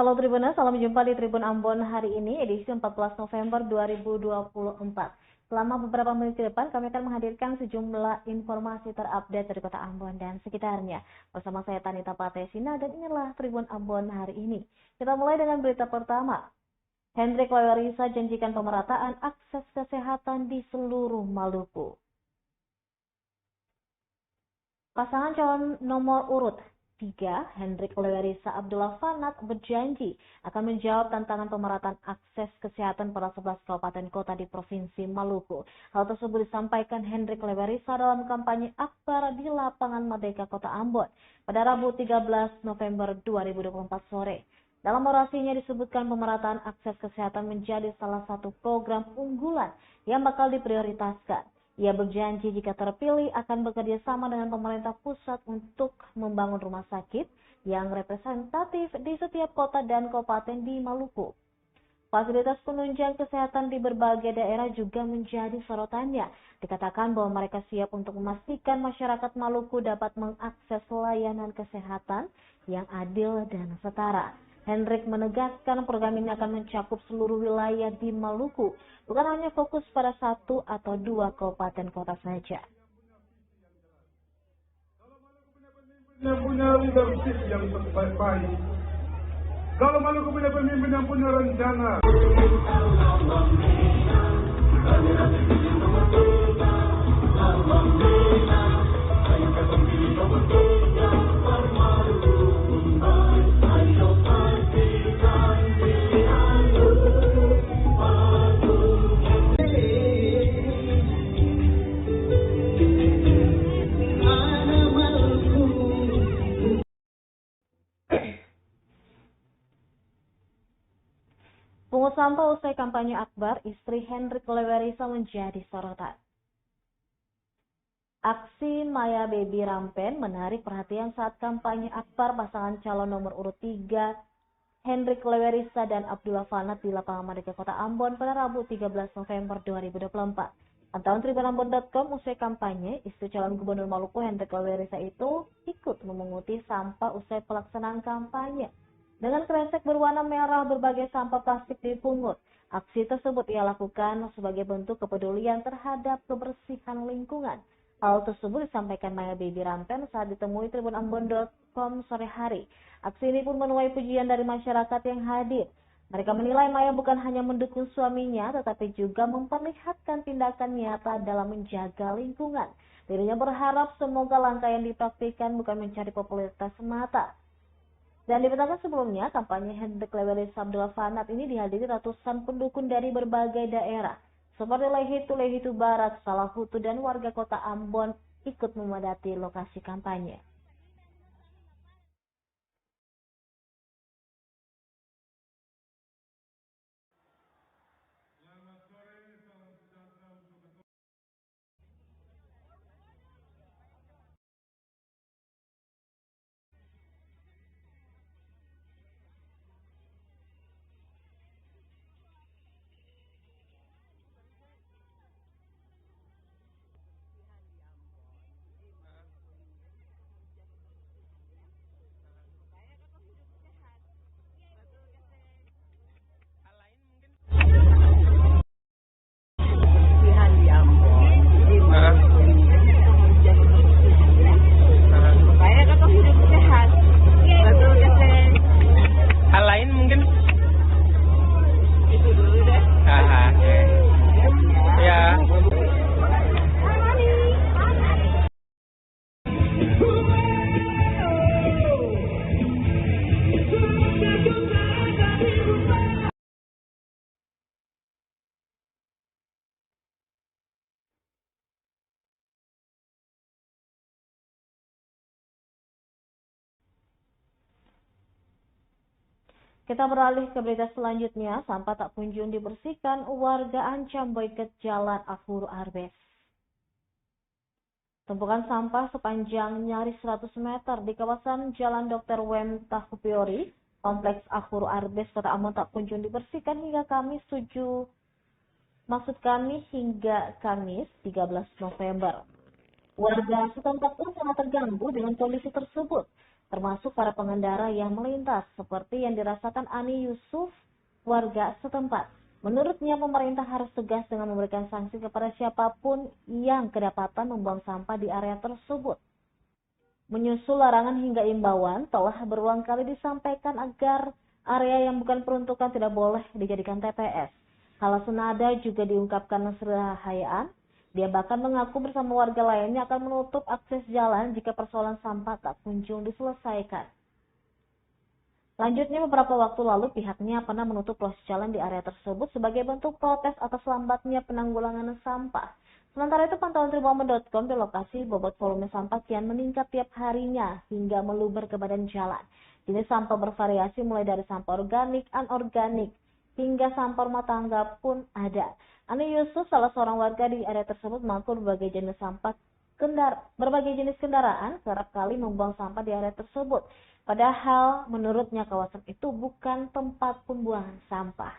Halo Tribuners, salam jumpa di Tribun Ambon hari ini, edisi 14 November 2024. Selama beberapa menit ke depan, kami akan menghadirkan sejumlah informasi terupdate dari kota Ambon dan sekitarnya. Bersama saya Tanita Patesina dan inilah Tribun Ambon hari ini. Kita mulai dengan berita pertama. Hendrik Lewerisa janjikan pemerataan akses kesehatan di seluruh Maluku. Pasangan calon nomor urut 3, Hendrik Lewerisa Abdullah Fanat berjanji akan menjawab tantangan pemerataan akses kesehatan pada 11 kabupaten kota di Provinsi Maluku. Hal tersebut disampaikan Hendrik Lewerisa dalam kampanye akbar di Lapangan Merdeka Kota Ambon pada Rabu 13 November 2024 sore. Dalam orasinya disebutkan pemerataan akses kesehatan menjadi salah satu program unggulan yang bakal diprioritaskan. Ia berjanji jika terpilih akan bekerja sama dengan pemerintah pusat untuk membangun rumah sakit yang representatif di setiap kota dan kabupaten di Maluku. Fasilitas penunjang kesehatan di berbagai daerah juga menjadi sorotannya. Dikatakan bahwa mereka siap untuk memastikan masyarakat Maluku dapat mengakses layanan kesehatan yang adil dan setara. Hendrik menegaskan program ini akan mencakup seluruh wilayah di Maluku, bukan hanya fokus pada 1 atau 2 kabupaten kota saja. Yang punya leadership yang baik. Kalau Maluku punya pemimpin yang punya rencana. Pungut sampah usai kampanye akbar, istri Hendrik Lewerisa menjadi sorotan. Aksi Maya Baby Rampen menarik perhatian saat kampanye akbar pasangan calon nomor urut 3 Hendrik Lewerisa dan Abdullah Fanat di Lapangan Merdeka Kota Ambon pada Rabu 13 November 2024. Pantauan tribunambon.com usai kampanye, istri calon gubernur Maluku Hendrik Lewerisa itu ikut memunguti sampah usai pelaksanaan kampanye. Dengan kresek berwarna merah berbagai sampah plastik dipungut. Aksi tersebut ia lakukan sebagai bentuk kepedulian terhadap kebersihan lingkungan. Hal tersebut disampaikan Maya Baby Rampen saat ditemui tribunambon.com sore hari. Aksi ini pun menuai pujian dari masyarakat yang hadir. Mereka menilai Maya bukan hanya mendukung suaminya, tetapi juga memperlihatkan tindakan nyata dalam menjaga lingkungan. Dirinya berharap semoga langkah yang dipraktikkan bukan mencari popularitas semata. Dan di petang sebelumnya, kampanye Hendrik Lewerisa Abdullah Fanat ini dihadiri ratusan pendukung dari berbagai daerah, seperti Lehitu Barat, Salahutu, dan warga kota Ambon ikut memadati lokasi kampanye. Kita beralih ke berita selanjutnya. Sampah tak kunjung dibersihkan, warga ancam boikot Jalan Afur Arbes. Tumpukan sampah sepanjang nyaris 100 meter di kawasan Jalan Dr. Wem Tahupiori, Kompleks Afur Arbes, Kota Ambon tak kunjung dibersihkan hingga Kamis 13 November. Warga setempat pun sangat terganggu dengan kondisi tersebut. termasuk para pengendara yang melintas, seperti yang dirasakan Ani Yusuf, warga setempat. Menurutnya, pemerintah harus tegas dengan memberikan sanksi kepada siapapun yang kedapatan membuang sampah di area tersebut. Menyusul larangan hingga imbauan, telah berulang kali disampaikan agar area yang bukan peruntukan tidak boleh dijadikan TPS. Hal senada juga diungkapkan Nasri Rahayaan. Dia bahkan mengaku bersama warga lainnya akan menutup akses jalan jika persoalan sampah tak kunjung diselesaikan. Selanjutnya, beberapa waktu lalu pihaknya pernah menutup ruas jalan di area tersebut sebagai bentuk protes atas lambatnya penanggulangan sampah. Sementara itu, pantauan trimomen.com di lokasi bobot volume sampah kian meningkat tiap harinya hingga meluber ke badan jalan. Jenis sampah bervariasi mulai dari sampah organik, anorganik, hingga sampah rumah tangga pun ada. Ani Yusuf, salah seorang warga di area tersebut, mengaku berbagai jenis kendaraan kerap kali membuang sampah di area tersebut. Padahal menurutnya kawasan itu bukan tempat pembuangan sampah.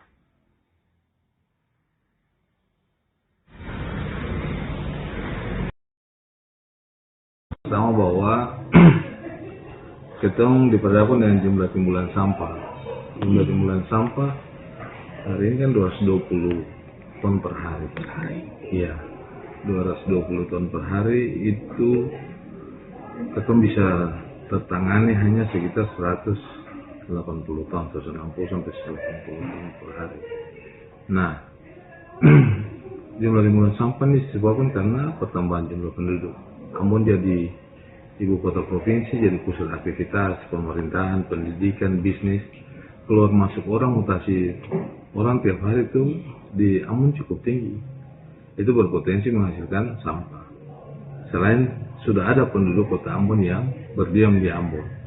Pertama bahwa ketong diperhadapkan dengan jumlah timbulan sampah. Jumlah timbulan sampah hari ini kan 220 ton per hari. Iya, 220 ton per hari itu ketong bisa tertangani hanya sekitar 180 ton, 160 sampai 180 ton per hari. Nah, jumlah timbulan sampah ini disebabkan karena pertambahan jumlah penduduk. Ambon jadi ibu kota provinsi, jadi pusat aktivitas pemerintahan, pendidikan, bisnis, keluar masuk orang, mutasi orang tiap hari itu di Ambon cukup tinggi. Itu berpotensi menghasilkan sampah. Selain sudah ada penduduk kota Ambon yang berdiam di Ambon.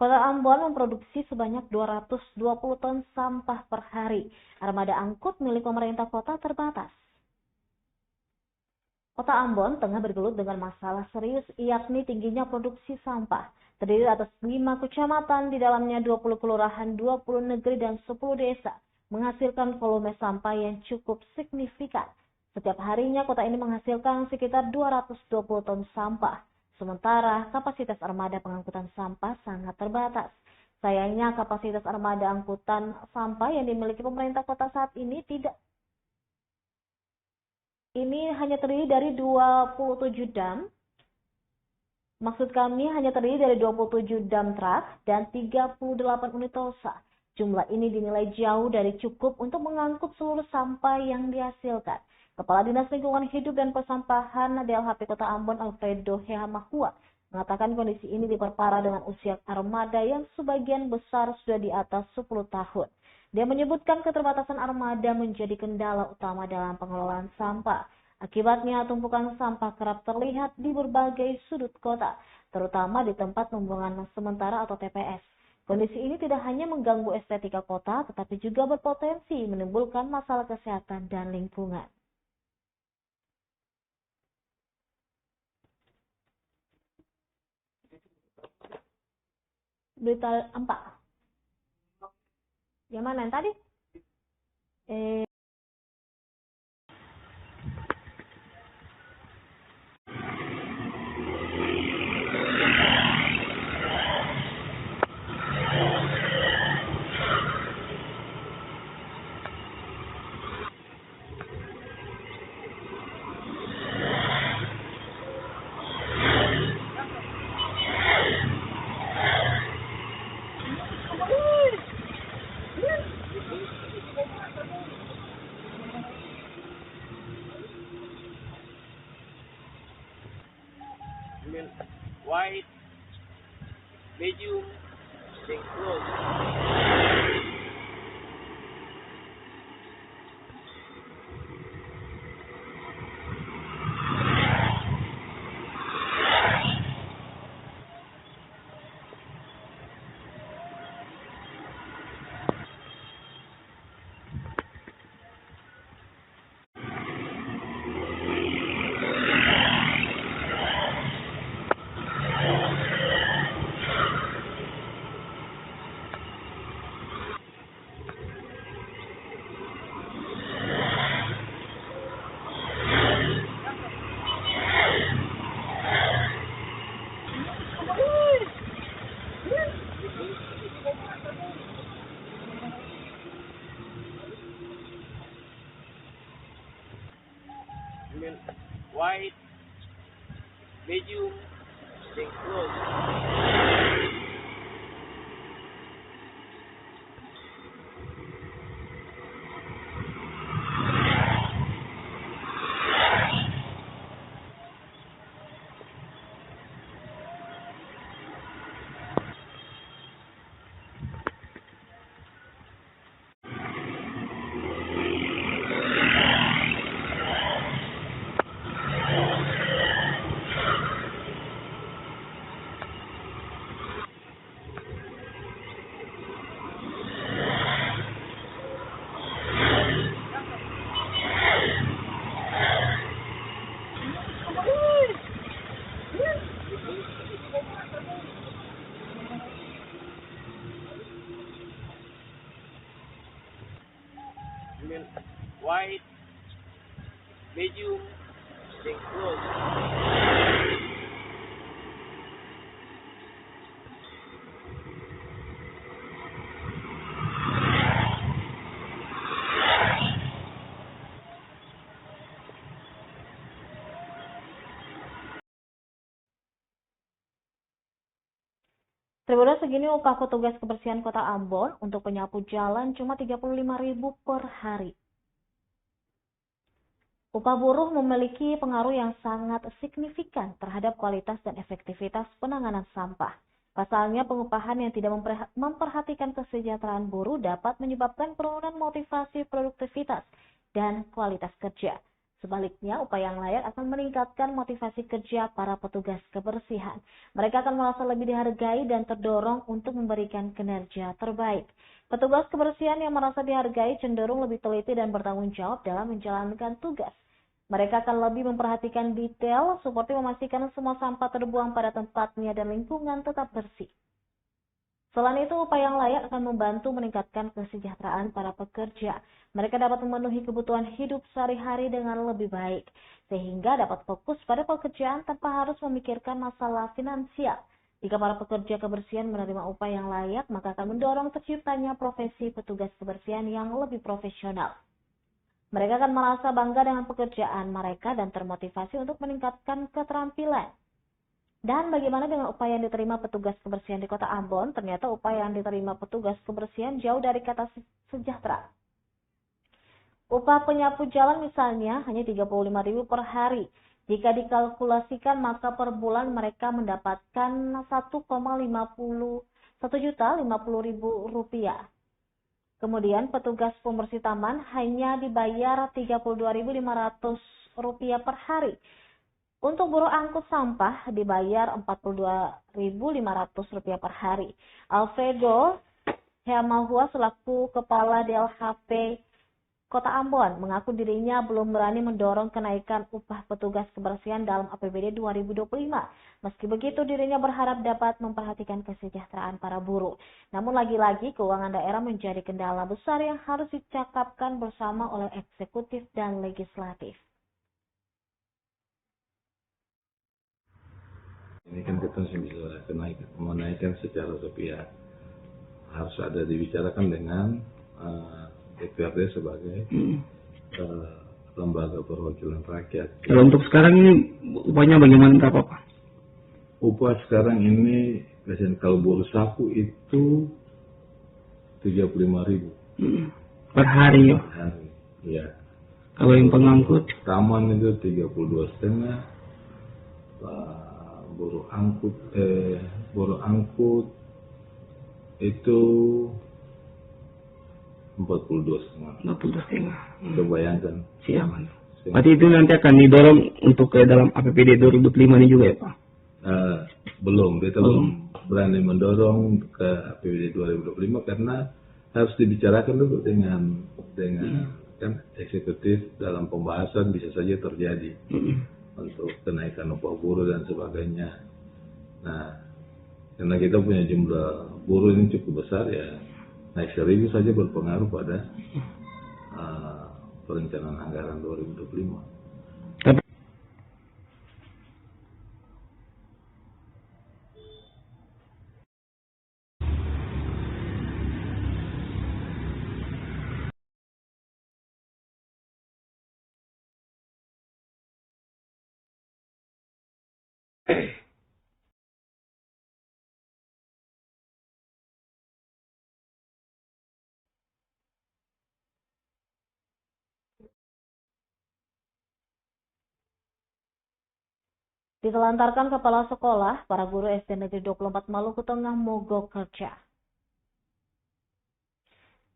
Kota Ambon memproduksi sebanyak 220 ton sampah per hari. Armada angkut milik pemerintah kota terbatas. Kota Ambon tengah bergelut dengan masalah serius, yakni tingginya produksi sampah. Terdiri atas 5 kecamatan, di dalamnya 20 kelurahan, 20 negeri, dan 10 desa, menghasilkan volume sampah yang cukup signifikan. Setiap harinya kota ini menghasilkan sekitar 220 ton sampah. Sementara kapasitas armada pengangkutan sampah sangat terbatas. Sayangnya kapasitas armada angkutan sampah yang dimiliki pemerintah kota saat ini hanya terdiri dari 27 dam. Maksud kami hanya terdiri dari 27 dam truk dan 38 unit tosa. Jumlah ini dinilai jauh dari cukup untuk mengangkut seluruh sampah yang dihasilkan. Kepala Dinas Lingkungan Hidup dan Persampahan DLHP Kota Ambon, Alfredo Hehamahua, mengatakan kondisi ini diperparah dengan usia armada yang sebagian besar sudah di atas 10 tahun. Dia menyebutkan keterbatasan armada menjadi kendala utama dalam pengelolaan sampah. Akibatnya, tumpukan sampah kerap terlihat di berbagai sudut kota, terutama di tempat pembuangan sementara atau TPS. Kondisi ini tidak hanya mengganggu estetika kota, tetapi juga berpotensi menimbulkan masalah kesehatan dan lingkungan. Berita 4. Yang mana yang tadi? White, medium, and close. mean white, medium, then close. I mean white, medium, then close. Tribuners, segini upah petugas kebersihan Kota Ambon untuk penyapu jalan cuma 35.000 per hari. Upah buruh memiliki pengaruh yang sangat signifikan terhadap kualitas dan efektivitas penanganan sampah. Pasalnya, pengupahan yang tidak memperhatikan kesejahteraan buruh dapat menyebabkan penurunan motivasi produktivitas dan kualitas kerja. Sebaliknya, upah yang layak akan meningkatkan motivasi kerja para petugas kebersihan. Mereka akan merasa lebih dihargai dan terdorong untuk memberikan kinerja terbaik. Petugas kebersihan yang merasa dihargai cenderung lebih teliti dan bertanggung jawab dalam menjalankan tugas. Mereka akan lebih memperhatikan detail seperti memastikan semua sampah terbuang pada tempatnya dan lingkungan tetap bersih. Selain itu, upah yang layak akan membantu meningkatkan kesejahteraan para pekerja. Mereka dapat memenuhi kebutuhan hidup sehari-hari dengan lebih baik, sehingga dapat fokus pada pekerjaan tanpa harus memikirkan masalah finansial. Jika para pekerja kebersihan menerima upah yang layak, maka akan mendorong terciptanya profesi petugas kebersihan yang lebih profesional. Mereka akan merasa bangga dengan pekerjaan mereka dan termotivasi untuk meningkatkan keterampilan. Dan bagaimana dengan upah yang diterima petugas kebersihan di Kota Ambon? Ternyata upah yang diterima petugas kebersihan jauh dari kata sejahtera. Upah penyapu jalan misalnya hanya 35.000 per hari. Jika dikalkulasikan maka per bulan mereka mendapatkan 1.050.000 rupiah. Kemudian petugas pembersih taman hanya dibayar 32.500 rupiah per hari. Untuk buruh angkut sampah dibayar 42.500 rupiah per hari. Alfredo Heamahua selaku Kepala DLHP Kota Ambon mengaku dirinya belum berani mendorong kenaikan upah petugas kebersihan dalam APBD 2025. Meski begitu, dirinya berharap dapat memperhatikan kesejahteraan para buruh. Namun lagi-lagi keuangan daerah menjadi kendala besar yang harus dicakapkan bersama oleh eksekutif dan legislatif. Ini kan kita bisa menaikkan secara sepihak. Harus ada dibicarakan dengan DPRD sebagai lembaga perwakilan rakyat. Kalau untuk sekarang ini upahnya bagaimana, berapa Pak? Upah sekarang ini biasanya kalau buruh sapu itu 35.000 per hari ya? per hari. Ya. Kalau yang pengangkut? Taman itu 32,5. Buruh angkut itu 42,5. 42,5. Coba bayangkan. Siap. Berarti itu nanti akan didorong untuk ke dalam APBD 2005 ini juga ya Pak? Belum, kita belum berani mendorong ke APBD 2025 karena harus dibicarakan dulu dengan kan eksekutif dalam pembahasan bisa saja terjadi untuk kenaikan upah buruh dan sebagainya. Nah, karena kita punya jumlah buruh ini cukup besar ya, naik 1.000 saja berpengaruh pada perencanaan anggaran 2025. Ditelantarkan kepala sekolah, para guru SD Negeri 24 Maluku Tengah mogok kerja.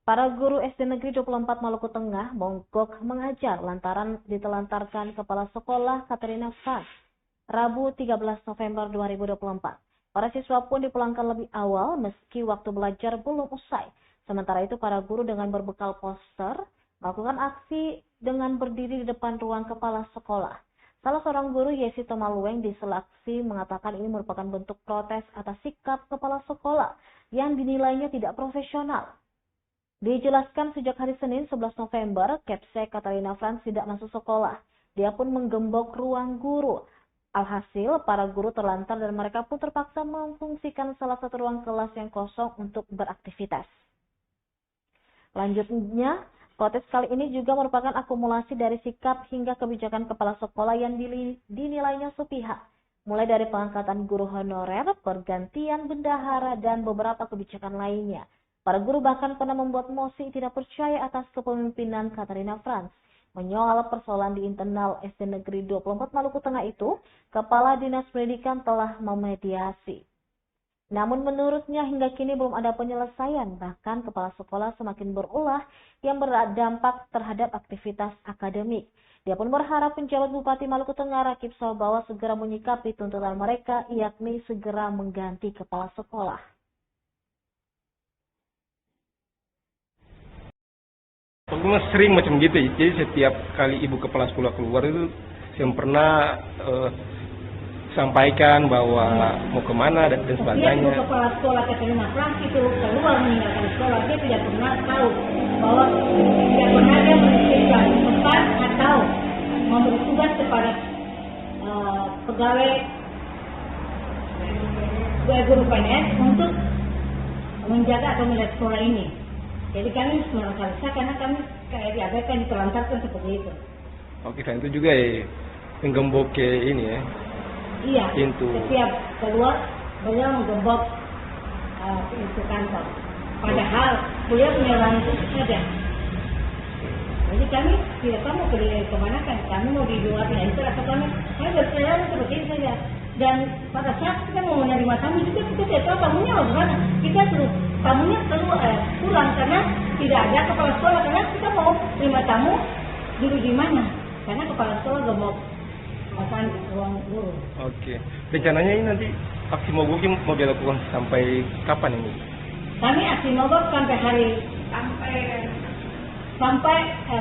Para guru SD Negeri 24 Maluku Tengah mogok mengajar lantaran ditelantarkan kepala sekolah Katerina Frans, Rabu 13 November 2024. Para siswa pun dipulangkan lebih awal meski waktu belajar belum usai. Sementara itu para guru dengan berbekal poster melakukan aksi dengan berdiri di depan ruang kepala sekolah. Salah seorang guru Yesi Tomalueng di sela aksi mengatakan ini merupakan bentuk protes atas sikap kepala sekolah yang dinilainya tidak profesional. Dijelaskan sejak hari Senin 11 November, Kepsek Katarina Frans tidak masuk sekolah. Dia pun menggembok ruang guru. Alhasil, para guru terlantar dan mereka pun terpaksa memfungsikan salah satu ruang kelas yang kosong untuk beraktivitas. Lanjutnya, protes kali ini juga merupakan akumulasi dari sikap hingga kebijakan kepala sekolah yang dinilainya sepihak. Mulai dari pengangkatan guru honorer, pergantian bendahara, dan beberapa kebijakan lainnya. Para guru bahkan pernah membuat mosi tidak percaya atas kepemimpinan Katarina Frans. Menyoal persoalan di internal SD Negeri 24 Maluku Tengah itu, Kepala Dinas Pendidikan telah memediasi. Namun menurutnya hingga kini belum ada penyelesaian, bahkan kepala sekolah semakin berulah yang berdampak terhadap aktivitas akademik. Dia pun berharap penjabat Bupati Maluku Tengah Rakib Sabawa segera menyikapi tuntutan mereka, yakni segera mengganti kepala sekolah. Memang sering macam gitu, jadi setiap kali ibu kepala sekolah keluar itu yang pernah sampaikan bahwa mau kemana dan sebagainya. Ibu kepala sekolah Katerina Frans itu keluar meninggalkan sekolah, dia tidak pernah tahu bahwa tidak pernah dia menitipkan tempat atau memberi tugas kepada pegawai guru PNS untuk menjaga atau melihat sekolah ini. Jadi kami merasa resah karena kami kayak diabaikan, ditelantarkan seperti itu. Oke, dan itu juga menggembok ini ya. Iya, pintu. Setiap keluar beliau menggembok pintu kantor. Padahal beliau punya ruang khusus saja. Jadi kami tidak tahu mau kemana kan, kami mau di luar pintu atau kami berjalan seperti itu saja. Dan pada saat kita mau menerima tamu juga kita tidak tahu tamunya bagaimana. Kita suruh tamunya pulang karena tidak ada kepala sekolah, karena kita mau terima tamu dulu di mana, karena kepala sekolah gembok akan ruang guru. Oke. Rencananya ini nanti aksi mogok ini mau dilakukan sampai kapan ini? Kami aksi mogok sampai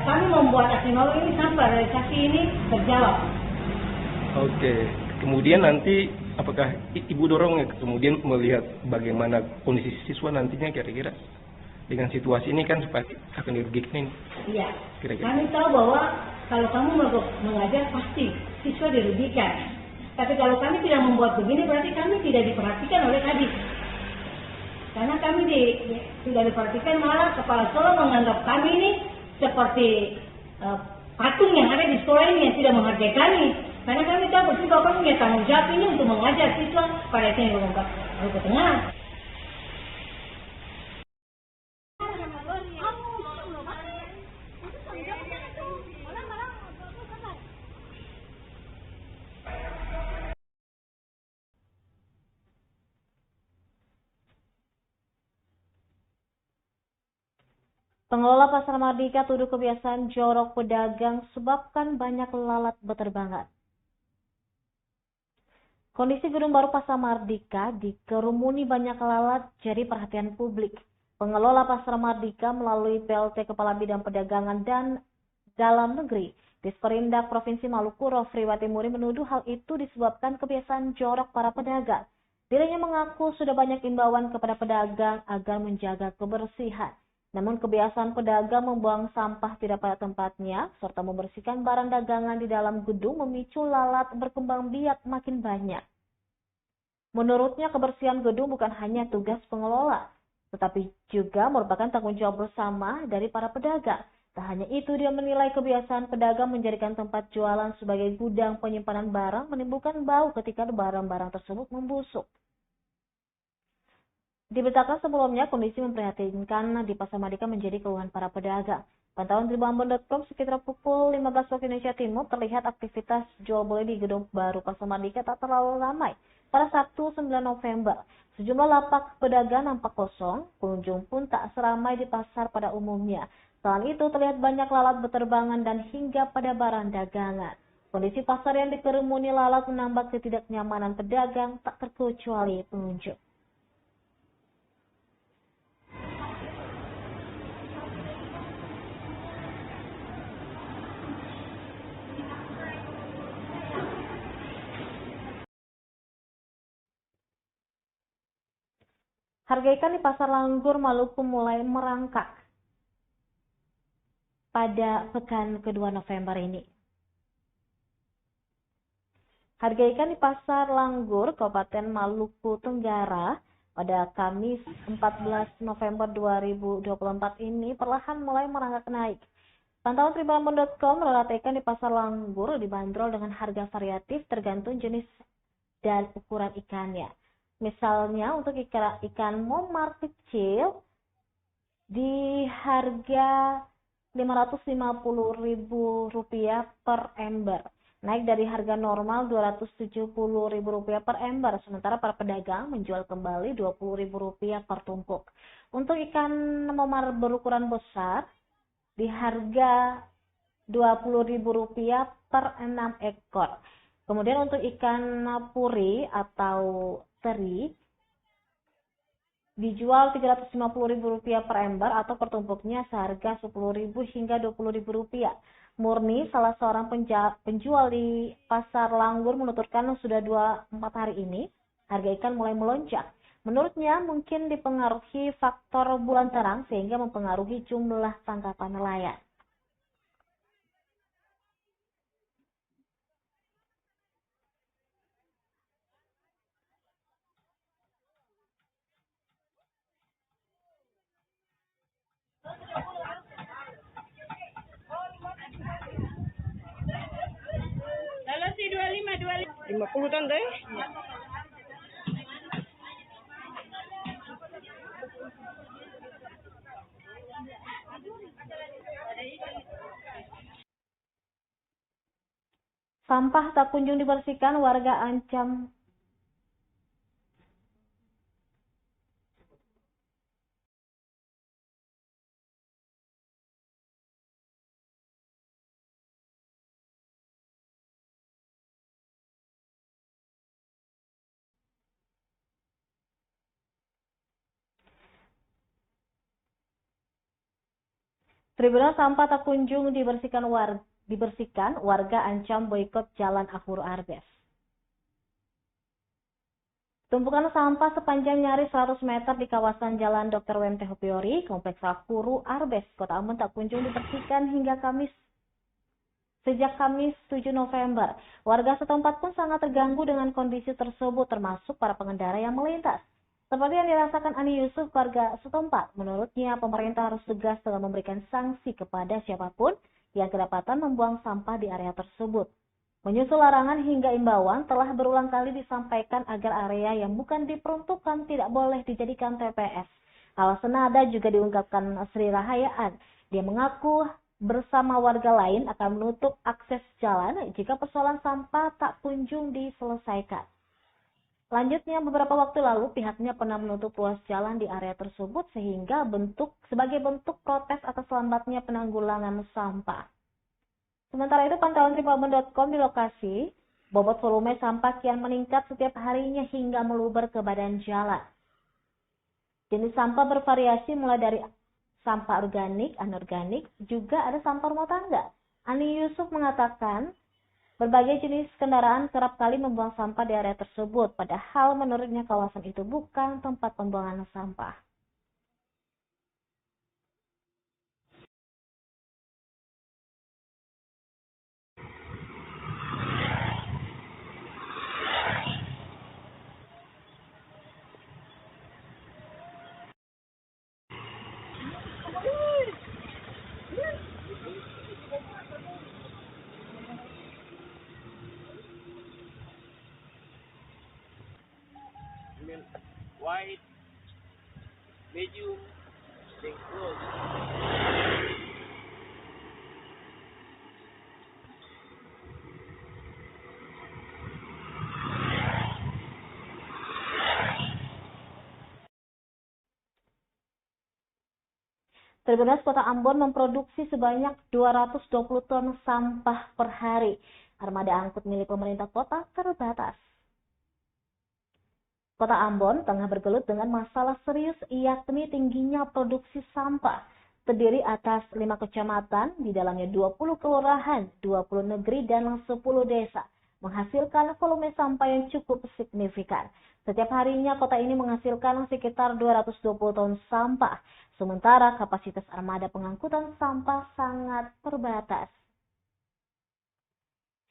kami membuat aksi mogok ini sampai realisasi ini terjawab. Oke. Kemudian nanti apakah ibu dorong kemudian melihat bagaimana kondisi siswa nantinya kira-kira dengan situasi ini kan supaya akan dirugikan ini? Iya. Kira-kira. Kami tahu bahwa kalau kamu mogok mengajar pasti siswa dirugikan. Tapi kalau kami tidak membuat begini berarti kami tidak diperhatikan oleh Kadis. Karena kami tidak diperhatikan, malah kepala sekolah menganggap kami ini seperti patung yang ada di sekolah ini yang tidak menghargai kami. Karena kami tahu betul bahwa kami punya tanggung jawab ini untuk mengajar siswa pada SMP Maluku Tengah. Pengelola Pasar Mardika tuduh kebiasaan jorok pedagang sebabkan banyak lalat beterbangan. Kondisi Gedung Baru Pasar Mardika dikerumuni banyak lalat jadi perhatian publik. Pengelola Pasar Mardika melalui PLT Kepala Bidang Perdagangan dan Dalam Negeri Disperindak Provinsi Maluku Rofriwati Muri menuduh hal itu disebabkan kebiasaan jorok para pedagang. Dirinya mengaku sudah banyak imbauan kepada pedagang agar menjaga kebersihan. Namun kebiasaan pedagang membuang sampah tidak pada tempatnya serta membersihkan barang dagangan di dalam gedung memicu lalat berkembang biak makin banyak. Menurutnya kebersihan gedung bukan hanya tugas pengelola, tetapi juga merupakan tanggung jawab bersama dari para pedagang. Tak hanya itu, dia menilai kebiasaan pedagang menjadikan tempat jualan sebagai gudang penyimpanan barang menimbulkan bau ketika barang-barang tersebut membusuk. Diberitakan sebelumnya, kondisi memprihatinkan di Pasar Mardika menjadi keluhan para pedagang. Pantauan tribunambon.com sekitar pukul 15 waktu Indonesia Timur terlihat aktivitas jual beli di gedung baru Pasar Mardika tak terlalu ramai. Pada Sabtu 9 November, sejumlah lapak pedagang nampak kosong, pengunjung pun tak seramai di pasar pada umumnya. Selain itu, terlihat banyak lalat berterbangan dan hingga pada barang dagangan. Kondisi pasar yang dikerumuni lalat menambah ketidaknyamanan pedagang tak terkecuali pengunjung. Harga ikan di Pasar Langgur, Maluku mulai merangkak pada pekan kedua November ini. Harga ikan di Pasar Langgur, Kabupaten Maluku Tenggara, pada Kamis 14 November 2024 ini perlahan mulai merangkak naik. Pantauan tribunambon.com rata ikan di Pasar Langgur dibanderol dengan harga variatif tergantung jenis dan ukuran ikannya. Misalnya untuk ikan momar kecil di harga Rp550.000 per ember, naik dari harga normal Rp270.000 per ember, sementara para pedagang menjual kembali Rp20.000 per tumpuk. Untuk ikan momar berukuran besar di harga Rp20.000 per 6 ekor. Kemudian untuk ikan puri atau teri dijual Rp350.000 per ember atau per tumpuknya seharga Rp10.000 hingga Rp20.000. Murni, salah seorang penjual di Pasar Langgur, menuturkan sudah 2-4 hari ini harga ikan mulai melonjak. Menurutnya mungkin dipengaruhi faktor bulan terang sehingga mempengaruhi jumlah tangkapan nelayan. Lalu si 50 ton deh. Sampah tak kunjung dibersihkan, warga ancam Tribunal sampah tak kunjung dibersihkan, warga ancam boikot Jalan Ahur Arbes. Tumpukan sampah sepanjang nyaris 100 meter di kawasan Jalan Dr. W.M. Hopiori, Kompleks Ahur Arbes, Kota Ambon tak kunjung dibersihkan hingga sejak Kamis 7 November. Warga setempat pun sangat terganggu dengan kondisi tersebut, termasuk para pengendara yang melintas. Seperti yang dirasakan Ani Yusuf, warga setempat. Menurutnya, pemerintah harus tegas dalam memberikan sanksi kepada siapapun yang kedapatan membuang sampah di area tersebut. Menyusul larangan hingga imbauan, telah berulang kali disampaikan agar area yang bukan diperuntukkan tidak boleh dijadikan TPS. Hal senada juga diungkapkan Sri Rahayaan. Dia mengaku bersama warga lain akan menutup akses jalan jika persoalan sampah tak kunjung diselesaikan. Selanjutnya, beberapa waktu lalu pihaknya pernah menutup ruas jalan di area tersebut sebagai bentuk protes atas lambatnya penanggulangan sampah. Sementara itu, pantauan tribunambon.com di lokasi, bobot volume sampah kian meningkat setiap harinya hingga meluber ke badan jalan. Jenis sampah bervariasi mulai dari sampah organik, anorganik, juga ada sampah rumah tangga. Ani Yusuf mengatakan, berbagai jenis kendaraan kerap kali membuang sampah di area tersebut, padahal menurutnya kawasan itu bukan tempat pembuangan sampah. mean white, medium, then close. Tribunas Kota Ambon memproduksi sebanyak 220 ton sampah per hari. Armada angkut milik pemerintah kota terbatas. Kota Ambon tengah bergelut dengan masalah serius, yakni tingginya produksi sampah. Terdiri atas 5 kecamatan, di dalamnya 20 kelurahan, 20 negeri, dan 10 desa. Menghasilkan volume sampah yang cukup signifikan. Setiap harinya kota ini menghasilkan sekitar 220 ton sampah. Sementara kapasitas armada pengangkutan sampah sangat terbatas.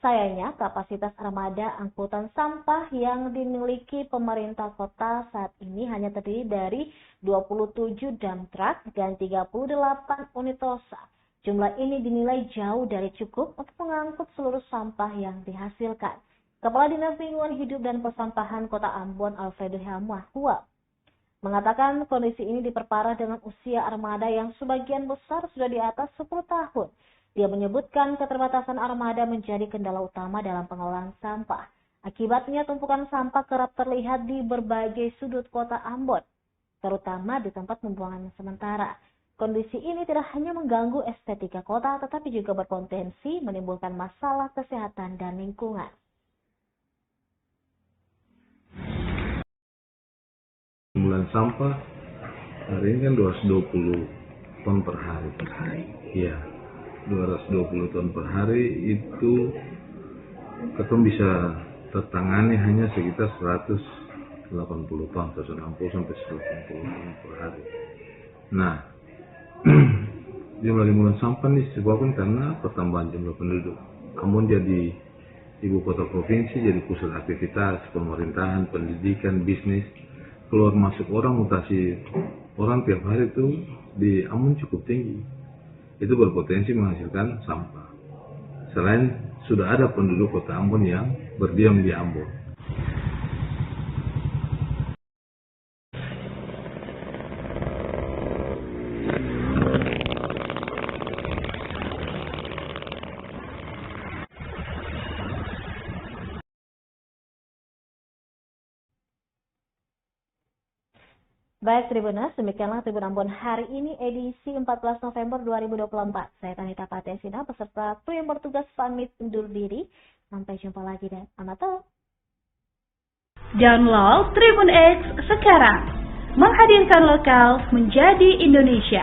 Sayangnya, kapasitas armada angkutan sampah yang dimiliki pemerintah kota saat ini hanya terdiri dari 27 dump truck dan 38 unit tosa. Jumlah ini dinilai jauh dari cukup untuk mengangkut seluruh sampah yang dihasilkan. Kepala Dinas Lingkungan Hidup dan Persampahan Kota Ambon, Alfredo Helmahua, mengatakan kondisi ini diperparah dengan usia armada yang sebagian besar sudah di atas 10 tahun. Dia menyebutkan keterbatasan armada menjadi kendala utama dalam pengelolaan sampah. Akibatnya tumpukan sampah kerap terlihat di berbagai sudut kota Ambon, terutama di tempat pembuangan sementara. Kondisi ini tidak hanya mengganggu estetika kota, tetapi juga berpotensi menimbulkan masalah kesehatan dan lingkungan. Timbulan sampah hari ini kan 220 ton per hari. Iya, 220 ton per hari itu kita bisa tertangani hanya sekitar 180 ton, 160 sampai 180 ton per hari. Nah, jumlah timbulan sampah ini disebabkan karena pertambahan jumlah penduduk. Ambon jadi ibu kota provinsi, jadi pusat aktivitas pemerintahan, pendidikan, bisnis. Keluar masuk orang, mutasi orang tiap hari itu di Ambon cukup tinggi. Itu berpotensi menghasilkan sampah. Selain sudah ada penduduk kota Ambon yang berdiam di Ambon. Baik Tribuners, demikianlah Tribun Ambon hari ini edisi 14 November 2024. Saya Tanita Patesina beserta kru yang bertugas pamit undur diri. Sampai jumpa lagi dan selamat. Download Tribun X sekarang. Menghadirkan lokal menjadi Indonesia.